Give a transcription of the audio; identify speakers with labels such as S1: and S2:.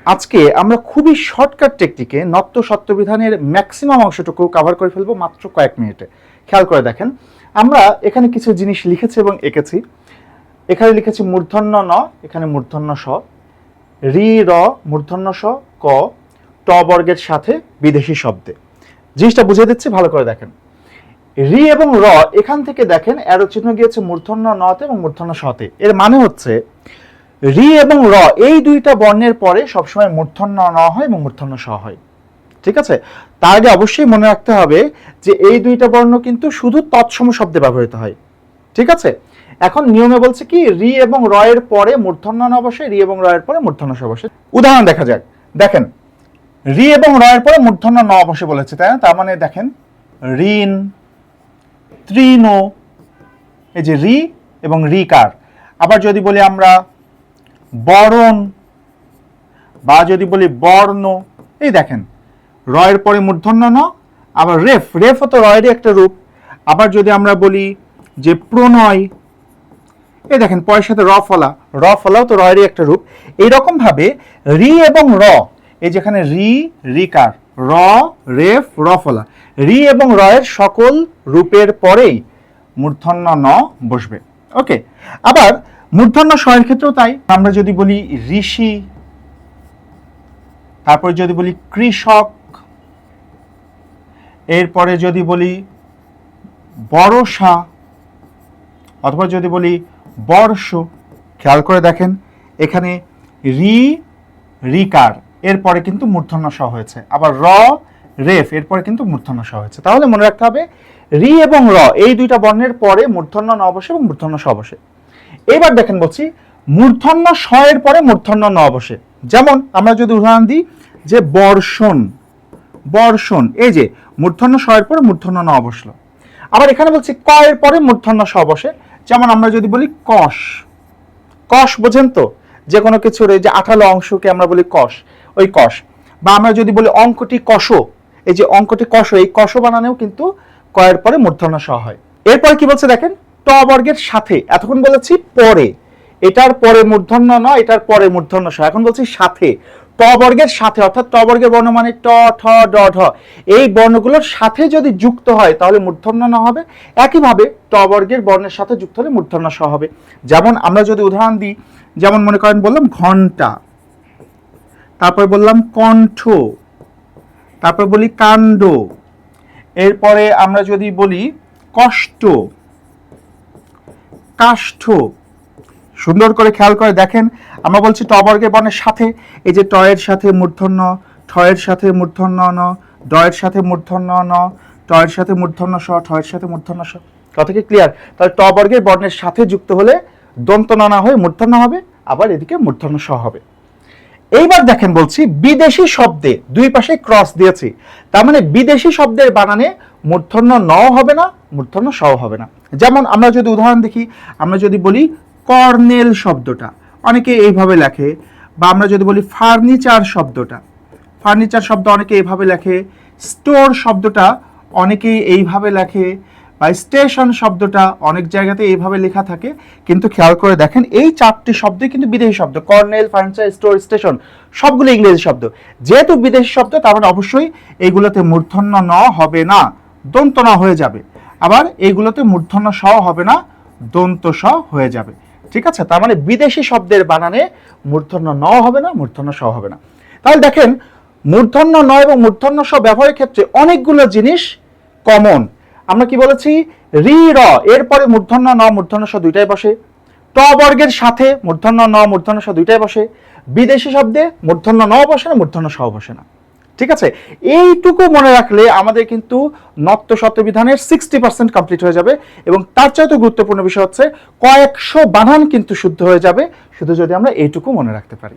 S1: আজকে আমরা খুবই শর্টকাট টেকনিকে নত্ব সত্যবিধানের ম্যাক্সিমাম অংশটুকু কভার করে ফেলবো মাত্র কয়েক মিনিটে। খেয়াল করে দেখেন, আমরা এখানে কিছু জিনিস লিখেছি এবং এঁকেছি। এখানে লিখেছি মূর্ধন্য ন, এখানে মূর্ধন্য স, রি র মূর্ধন্য স, ক ট বর্গের সাথে বিদেশি শব্দে। জিনিসটা বুঝিয়ে দিচ্ছি, ভালো করে দেখেন। রি এবং র এখান থেকে দেখেন অ্যারো চিহ্ন গিয়েছে মূর্ধন্য নতে এবং মূর্ধন্য সতে। এর মানে হচ্ছে রি এবং র এই দুইটা বর্ণের পরে সবসময় মূর্ধন্য ন হয় এবং মূর্ধন্য স হয়। ঠিক আছে, তার আগে অবশ্যই মনে রাখতে হবে যে এই দুইটা বর্ণ কিন্তু শুধু তৎসম শব্দে ব্যবহৃত হয়। ঠিক আছে, এখন নিয়মে বলছে কি রি এবং র এর পরে মূর্ধন্য ন বসে, রি এবং র এর পরে মূর্ধন্য স বসে। উদাহরণ দেখা যাক। দেখেন, রি এবং র এর পরে মূর্ধন্য ন বসে বলেছে, তাই না? তার মানে দেখেন ঋণ, তৃণ, এই যে রি এবং রিকার। আবার যদি বলি আমরা বরণ বা যদি বলি বর্ণ, এই দেখেন র এর পরে মূর্ধন্য ন, আবার রেফ, রেফও তো র এরই একটা রূপ। আবার যদি আমরা বলি যে প্রণয়, এই দেখেন পরের সাথে র ফলা, র ফলাও তো র এরই একটা রূপ। এইরকম ভাবে রি এবং র, এই যেখানে রি রিকার, র রেফ র ফলা, রি এবং র এর সকল রূপের পরেই মূর্ধন্য ন বসবে। ওকে, আবার মূর্ধন্য স এর ক্ষেত্রেও তাই। আমরা যদি বলি ঋষি, তারপর যদি বলি কৃষক, এরপরে যদি বলি বর্ষা, অথবা যদি বলি বর্ষ, খেয়াল করে দেখেন এখানে রি রিকার এরপরে কিন্তু মূর্ধন্য স হয়েছে, আবার র রেফ এরপরে কিন্তু মূর্ধন্য স হয়েছে। তাহলে মনে রাখতে হবে রি এবং র এই দুইটা বর্ণের পরে মূর্ধন্য ন বসে এবং মূর্ধন্য স বসে। এবার দেখেন বলছি মূর্ধন্য স এর পরে মূর্ধন্য ন বসে। যেমন আমরা যদি উদাহরণ দিই যে বর্ষণ, বর্ষণ, এই যে মূর্ধন্য স এর পরে মূর্ধন্য ন বসলো। আবার এখানে বলছি ক এর পরে মূর্ধন্য স বসে। যেমন আমরা যদি বলি কষ, কষ বোঝেন তো, যে কোনো কিছুর এই যে আঠালো অংশকে আমরা বলি কষ, ওই কষ। বা আমরা যদি বলি অঙ্কটি কষ, এই যে অঙ্কটি কষ, এই কষ বানানেও কিন্তু ক এর পরে মূর্ধন্য স হয়। এরপরে কি বলছে দেখেন, ট বর্গের সাথে, এতক্ষণ বলেছি পরে, এটার পরে মূর্ধন্য ন, এটার পরে মূর্ধন্য স, এখন বলছি সাথে, ট বর্গের সাথে, অর্থাৎ ট বর্গের বর্ণ মানে ট ঠ ড ঢ, এই বর্ণগুলোর সাথে যদি যুক্ত হয় তাহলে মূর্ধন্য ন হবে। একইভাবে ট বর্গের বর্ণের সাথে যুক্ত হলে মূর্ধন্য স হবে। যেমন আমরা যদি উদাহরণ দিই, যেমন মনে করেন বললাম ঘন্টা, তারপর বললাম কণ্ঠ, তারপর বলি কাণ্ড, এরপরে আমরা যদি বলি কষ্ট, কাষ্ঠ। সুন্দর করে খেয়াল করে দেখেন, আমরা বলছি ট বর্গের বর্ণের সাথে, এই যে ট এর সাথে মূর্ধন্য, ঠ এর সাথে মূর্ধন্য ন, ড এর সাথে মূর্ধন্য ন, ট এর সাথে মূর্ধন্য স, ঠ এর সাথে মূর্ধন্য স। কথা কি ক্লিয়ার? তাহলে ট বর্গের বর্ণের সাথে যুক্ত হলে দন্ত ন না হয়ে মূর্ধন্য হবে, আবার এদিকে মূর্ধন্য স হবে। এইবার দেখেন বলছি বিদেশি শব্দে দুই পাশে ক্রস দিয়েছি, তার মানে বিদেশি শব্দের বানানে মূর্ধন্য ন হবে না, মূর্ধন্য স হবে না। যেমন আমরা যদি উদাহরণ দেখি, আমরা যদি বলি কর্নেল শব্দটা অনেকে এইভাবে লেখে, বা আমরা যদি বলি ফার্নিচার শব্দটা, ফার্নিচার শব্দ অনেকে এইভাবে লেখে, স্টোর শব্দটা অনেকেই এইভাবে লেখে, বা স্টেশন শব্দটা অনেক জায়গাতে এইভাবে লেখা থাকে। কিন্তু খেয়াল করে দেখেন এই চারটি শব্দই কিন্তু বিদেশি শব্দ, কর্নেল, ফার্নিচার, স্টোর, স্টেশন সবগুলো ইংরেজি শব্দ। যেহেতু বিদেশি শব্দ তার মানে অবশ্যই এইগুলোতে মূর্ধন্য ন হবে না, দন্ত ন হয়ে যাবে। আবার এইগুলোতে মূর্ধন্য স হবে না, দন্ত স হয়ে যাবে। ঠিক আছে, তার মানে বিদেশি শব্দের বানানে মূর্ধন্য ন হবে না, মূর্ধন্য স হবে না। তাহলে দেখেন মূর্ধন্য ন এবং মূর্ধন্য স ব্যবহারের ক্ষেত্রে অনেকগুলো জিনিস কমন। আমরা কি বলেছি, রি র এরপরে মূর্ধন্য ন মূর্ধন্য স দুইটাই বসে, ট বর্গের সাথে মূর্ধন্য ন মূর্ধন্য স দুইটাই বসে, বিদেশি শব্দে মূর্ধন্য ন বসে না, মূর্ধন্য স বসে না। ঠিক আছে, এইটুকু মনে রাখলে আমাদের কিন্তু নত্ব সত্যবিধানের 60% কমপ্লিট হয়ে যাবে। এবং তার চাইতে গুরুত্বপূর্ণ বিষয় হচ্ছে কয়েকশো বানান কিন্তু শুদ্ধ হয়ে যাবে, শুধু যদি আমরা এইটুকু মনে রাখতে পারি।